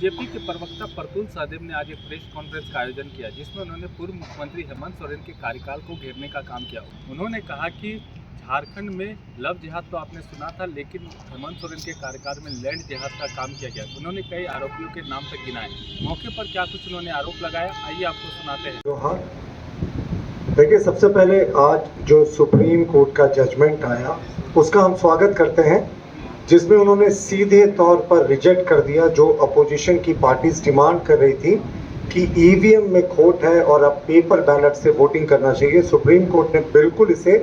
BJP के प्रवक्ता प्रतुल सहदेव ने आज एक प्रेस कॉन्फ्रेंस का आयोजन किया, जिसमें उन्होंने पूर्व मुख्यमंत्री हेमंत सोरेन के कार्यकाल को घेरने का काम किया। उन्होंने कहा कि झारखंड में लव जिहाद तो आपने सुना था, लेकिन हेमंत सोरेन के कार्यकाल में लैंड जिहाद का काम किया गया। उन्होंने कई आरोपियों के नाम तक गिनाए। मौके पर क्या कुछ उन्होंने आरोप लगाया, आइए आपको सुनाते हैं। देखिए, सबसे पहले आज जो सुप्रीम कोर्ट का जजमेंट आया उसका हम स्वागत करते हैं, जिसमें उन्होंने सीधे तौर पर रिजेक्ट कर दिया जो अपोजिशन की पार्टीज डिमांड कर रही थी कि ईवीएम में खोट है और अब पेपर बैलेट से वोटिंग करना चाहिए। सुप्रीम कोर्ट ने बिल्कुल इसे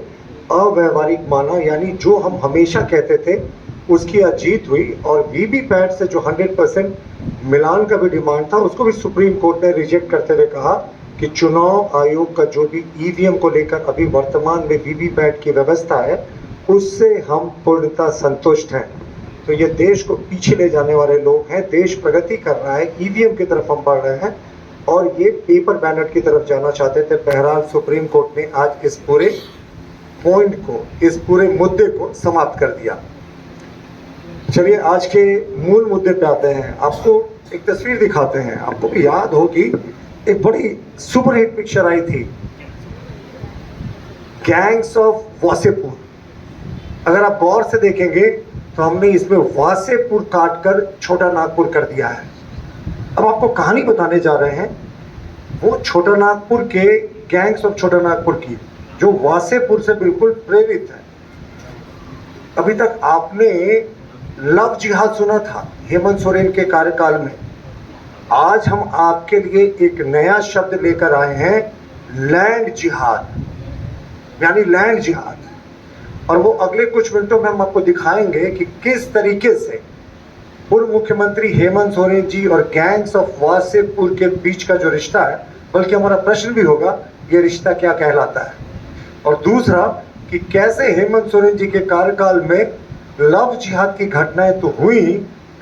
अव्यवहारिक माना, यानी जो हम हमेशा कहते थे उसकी आज जीत हुई। और वीवीपैट से जो 100% मिलान का भी डिमांड था उसको भी सुप्रीम कोर्ट ने रिजेक्ट करते हुए कहा कि चुनाव आयोग का जो भी ईवीएम को लेकर अभी वर्तमान में वीवीपैट की व्यवस्था है उससे हम पूर्णतः संतुष्ट हैं। तो ये देश को पीछे ले जाने वाले लोग हैं। देश प्रगति कर रहा है, ईवीएम की तरफ हम बढ़ रहे हैं और ये पेपर बैलेट की तरफ जाना चाहते थे। बहरहाल सुप्रीम कोर्ट ने आज इस पूरे पॉइंट को, इस पूरे मुद्दे को समाप्त कर दिया। चलिए आज के मूल मुद्दे पे आते हैं। आपको एक तस्वीर दिखाते हैं। आपको भी याद होगी, एक बड़ी सुपरहिट पिक्चर आई थी, गैंग्स ऑफ वासेपुर। अगर आप गौर से देखेंगे तो हमने इसमें वासेपुर काटकर छोटा नागपुर कर दिया है। अब आपको कहानी बताने जा रहे हैं वो छोटा नागपुर के गैंग्स ऑफ छोटा नागपुर की, जो वासेपुर से बिल्कुल प्रेरित है। अभी तक आपने लव जिहाद सुना था हेमंत सोरेन के कार्यकाल में। आज हम आपके लिए एक नया शब्द लेकर आए हैं, लैंड जिहाद, यानी लैंड जिहाद। और वो अगले कुछ मिनटों में हम आपको दिखाएंगे कि किस तरीके से पूर्व मुख्यमंत्री हेमंत सोरेन जी और गैंग्स ऑफ वासेपुर के बीच का जो रिश्ता है, बल्कि हमारा प्रश्न भी होगा ये रिश्ता क्या कहलाता है। और दूसरा कि कैसे हेमंत सोरेन जी के कार्यकाल में लव जिहाद की घटनाएं तो हुई,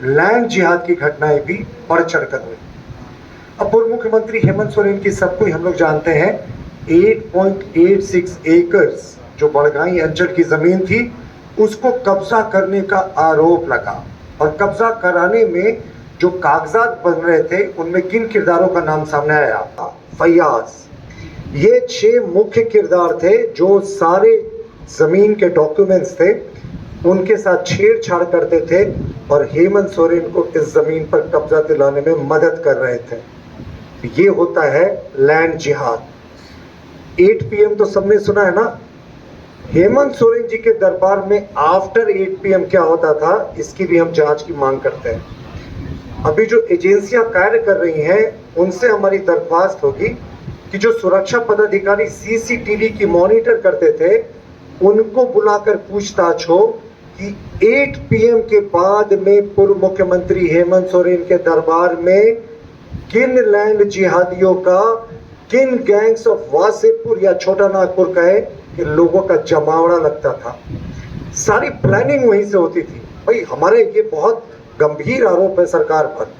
लैंड जिहाद की घटनाएं भी बढ़ चढ़कर हुई। अब पूर्व मुख्यमंत्री हेमंत सोरेन की सबको हम लोग जानते हैं, 8.86 एकर्स जो बड़गाई अंचल की जमीन थी उसको कब्जा करने का आरोप लगा। और कब्जा कराने में जो कागजात बन रहे थे उनमें किन किरदारों का नाम सामने आया? फैयाज। ये 6 मुख्य किरदार थे जो सारे जमीन के डॉक्यूमेंट्स थे उनके साथ छेड़छाड़ करते थे और हेमंत सोरेन को इस जमीन पर कब्जा दिलाने में मदद कर रहे थे। ये होता है लैंड जिहाद। 8 PM तो सबने सुना है ना। हेमंत सोरेन जी के दरबार में आफ्टर 8 PM क्या होता था, इसकी भी हम जांच की मांग करते हैं। अभी जो एजेंसियां कार्य कर रही हैं उनसे हमारी दरख्वास्त होगी कि जो सुरक्षा पदाधिकारी CCTV की मॉनिटर करते थे उनको बुलाकर पूछताछ हो कि 8 PM के बाद में पूर्व मुख्यमंत्री हेमंत सोरेन के दरबार में किन लैंड जिहादियों का, किन गैंग्स ऑफ वासेपुर या छोटा नागपुर का है कि लोगों का जमावड़ा लगता था। सारी प्लानिंग वहीं से होती थी। भाई हमारे ये बहुत गंभीर आरोप है सरकार पर।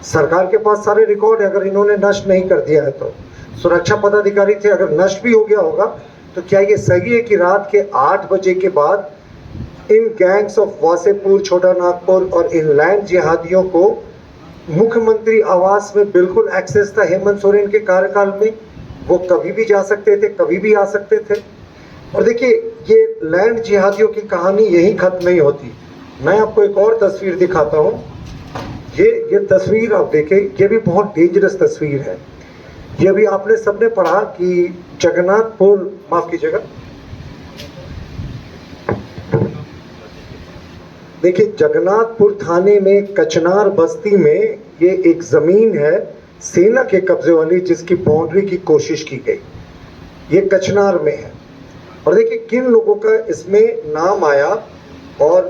सरकार के पास सारे रिकॉर्ड है, अगर इन्होंने नष्ट नहीं कर दिया है तो। सुरक्षा पदाधिकारी थे, अगर नष्ट भी हो गया होगा तो क्या ये सही है कि रात के 8 बजे के बाद इन गैंग्स ऑफ वासेपुर, छोटा नागपुर और इन लैंड जिहादियों को मुख्यमंत्री आवास में बिल्कुल एक्सेस था हेमंत सोरेन के कार्यकाल में? वो कभी भी जा सकते थे, कभी भी आ सकते थे। और देखिए, ये लैंड जिहादियों की कहानी यही खत्म नहीं होती। मैं आपको एक और तस्वीर दिखाता हूँ। ये तस्वीर आप देखें, ये भी बहुत डेंजरस तस्वीर है। ये भी आपने सबने पढ़ा कि जगन्नाथपुर, माफ कीजिएगा, देखिए जगन्नाथपुर थाने में कचनार बस्ती में ये एक जमीन है सेना के कब्जे वाली, जिसकी बाउंड्री की कोशिश की गई। ये कचनार में है। और देखिए किन लोगों का इसमें नाम आया और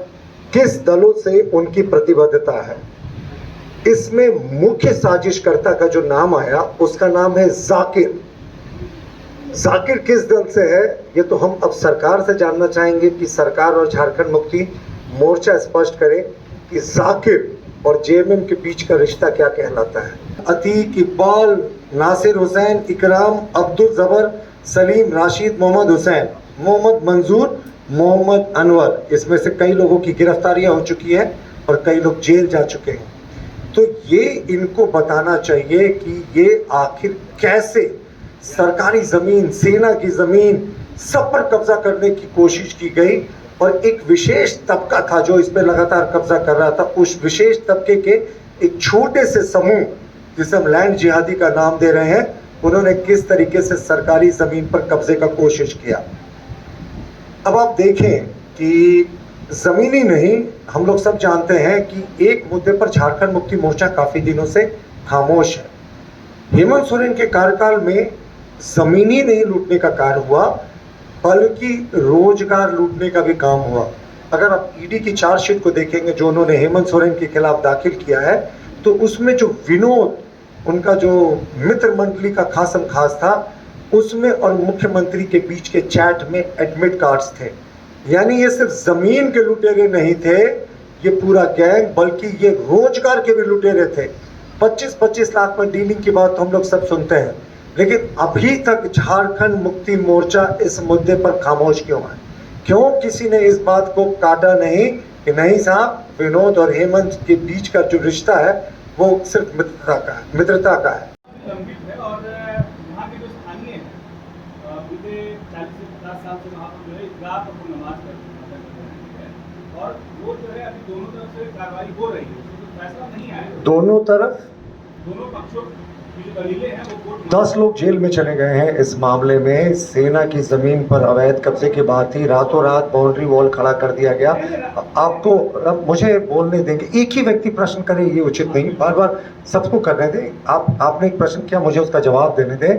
किस दलों से उनकी प्रतिबद्धता है। इसमें मुख्य साजिशकर्ता का जो नाम आया उसका नाम है जाकिर। जाकिर किस दल से है ये तो हम अब सरकार से जानना चाहेंगे कि सरकार और झारखंड मुक्ति मोर्चा स्पष्ट करे कि जाकिर और जेएमएम के बीच का रिश्ता क्या कहलाता है। अतीक, इकबाल, नासिर हुसैन, इकराम, अब्दुल जबर, सलीम, राशिद, मोहम्मद हुसैन, मोहम्मद मंजूर, मोहम्मद अनवर, इसमें से कई लोगों की गिरफ्तारियां हो चुकी है और कई लोग जेल जा चुके हैं। तो ये इनको बताना चाहिए कि ये आखिर कैसे सरकारी जमीन, सेना की जमीन सब पर कब्जा करने की कोशिश की गई और एक विशेष तबका था जो इस पर लगातार कब्जा कर रहा था। उस विशेष तबके के एक छोटे से समूह जिसे हम लैंड जिहादी का नाम दे रहे हैं, उन्होंने किस तरीके से सरकारी जमीन पर कब्जे का कोशिश किया। अब आप देखें कि जमीनी नहीं, हम लोग सब जानते हैं कि एक मुद्दे पर झारखंड मुक्ति मोर्चा काफी दिनों से खामोश है। हेमंत सोरेन के कार्यकाल में जमीनी नहीं लूटने का कार्य हुआ, बल्कि रोजगार लूटने का भी काम हुआ। अगर आप ईडी की चार्जशीट को देखेंगे जो उन्होंने हेमंत सोरेन के खिलाफ दाखिल किया है, तो उसमें जो विनोद, उनका जो मित्र मंडली का खासम खास था, उसमें और मुख्यमंत्री के बीच के चैट में एडमिट कार्ड्स थे। यानी ये सिर्फ जमीन के लुटेरे नहीं थे, ये पूरा गैंग, बल्कि ये रोजगार के भी लुटेरे थे। 25-25 लाख में डीलिंग की बात तो हम लोग सब सुनते हैं, लेकिन अभी तक झारखंड मुक्ति मोर्चा इस मुद्दे पर खामोश क्यों है? क्यों किसी ने इस बात को काटा नहीं कि नहीं साहब, विनोद और हेमंत के बीच का जो रिश्ता है वो सिर्फ मित्रता का है। गंभीर है और यहाँ के जो स्थानीय हैं, बीते 40 से 50 साल से वहाँ पर जो है ईदगाह पर वो नमाज करते हैं और वो जो है अभी दोनों तरफ से कार्रवाई हो रही है, तो फैसला नहीं आया। दोनों तरफ दोनों पक्षों की जो दलीलें हैं वो कोर्ट 10 लोग जेल में चले गए हैं इस मामले में। सेना की जमीन पर अवैध कब्जे की बात थी, रातों रात बाउंड्री वॉल खड़ा कर दिया गया। आपको अब मुझे बोलने देंगे, एक ही व्यक्ति प्रश्न करे ये उचित नहीं, बार बार सबको करने दें। आपने एक प्रश्न किया, मुझे उसका जवाब देने दें।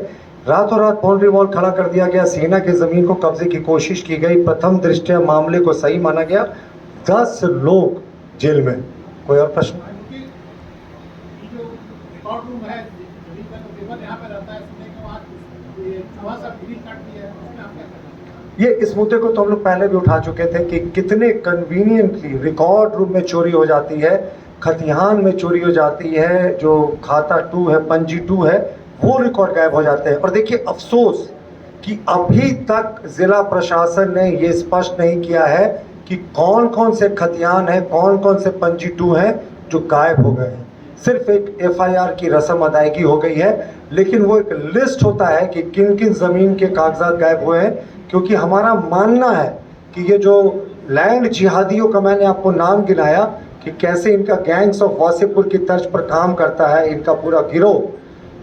रातों रात बाउंड्री वॉल खड़ा कर दिया गया, सेना की जमीन को कब्जे की कोशिश की गई, प्रथम दृष्टया मामले को सही माना गया, 10 लोग जेल में। कोई और प्रश्न? ये इस मुद्दे को तो हम लोग पहले भी उठा चुके थे कि कितने कन्वीनियंटली रिकॉर्ड रूम में चोरी हो जाती है, खतिहान में चोरी हो जाती है, जो खाता 2 है, पंजी 2 है, वो रिकॉर्ड गायब हो जाते हैं। और देखिए अफसोस कि अभी तक जिला प्रशासन ने ये स्पष्ट नहीं किया है कि कौन कौन से खतिहान है, कौन कौन से पंजी 2 हैं जो गायब हो गए हैं। सिर्फ एक FIR की रस्म अदायगी हो गई है, लेकिन वो एक लिस्ट होता है कि किन किन जमीन के कागजात गायब हुए हैं। क्योंकि हमारा मानना है कि ये जो लैंड जिहादियों का मैंने आपको नाम गिनाया कि कैसे इनका गैंग्स ऑफ वासेपुर की तर्ज पर काम करता है इनका पूरा गिरोह,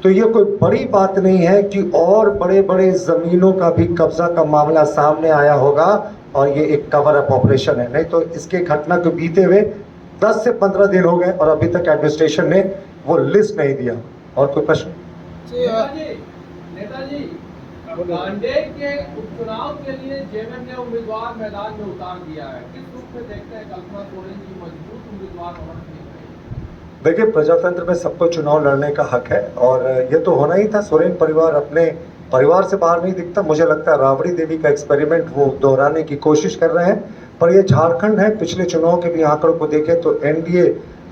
तो ये कोई बड़ी बात नहीं है कि और बड़े बड़े ज़मीनों का भी कब्जा का मामला सामने आया होगा और ये एक कवर अप ऑपरेशन है। नहीं तो इसके घटना को बीते हुए 10 से 15 दिन हो गए और अभी तक एडमिनिस्ट्रेशन ने वो लिस्ट नहीं दिया। और कोई प्रश्न? नेताजी, गांडेय के उपचुनाव के लिए जेएमएम ने उम्मीदवार मैदान में उतार दिया है, किस रूप में देखते हैं कल्पना सोरेन की मजबूत उम्मीदवार होना चाहिए? देखिए, प्रजातंत्र में सबको चुनाव लड़ने का हक है और ये तो होना ही था। सोरेन परिवार अपने परिवार से बाहर नहीं दिखता। मुझे लगता है राबड़ी देवी का एक्सपेरिमेंट वो दोहराने की कोशिश कर रहे हैं, पर ये झारखंड है। पिछले चुनाव के भी आंकड़ों को देखें तो एनडीए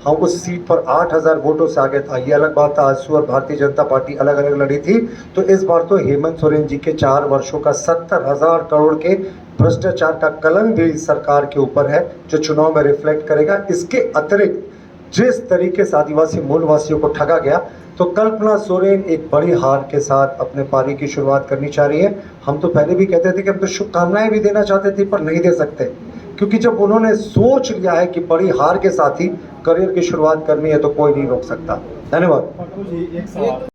हम उस सीट पर 8000 वोटों से आगे था। ये अलग बात था, आजसू और भारतीय जनता पार्टी अलग अलग लड़ी थी। तो इस बार तो हेमंत सोरेन जी के 4 वर्षों का 70,000 करोड़ के भ्रष्टाचार का कलंक भी इस सरकार के ऊपर है, जो चुनाव में रिफ्लेक्ट करेगा। इसके अतिरिक्त जिस तरीके से आदिवासी मूलवासियों को ठगा गया, तो कल्पना सोरेन एक बड़ी हार के साथ अपने पारी की शुरुआत करनी चाह रही है। हम तो पहले भी कहते थे कि हम तो शुभकामनाएं भी देना चाहते थे, पर नहीं दे सकते, क्योंकि जब उन्होंने सोच लिया है कि बड़ी हार के साथ ही करियर की शुरुआत करनी है तो कोई नहीं रोक सकता। धन्यवाद।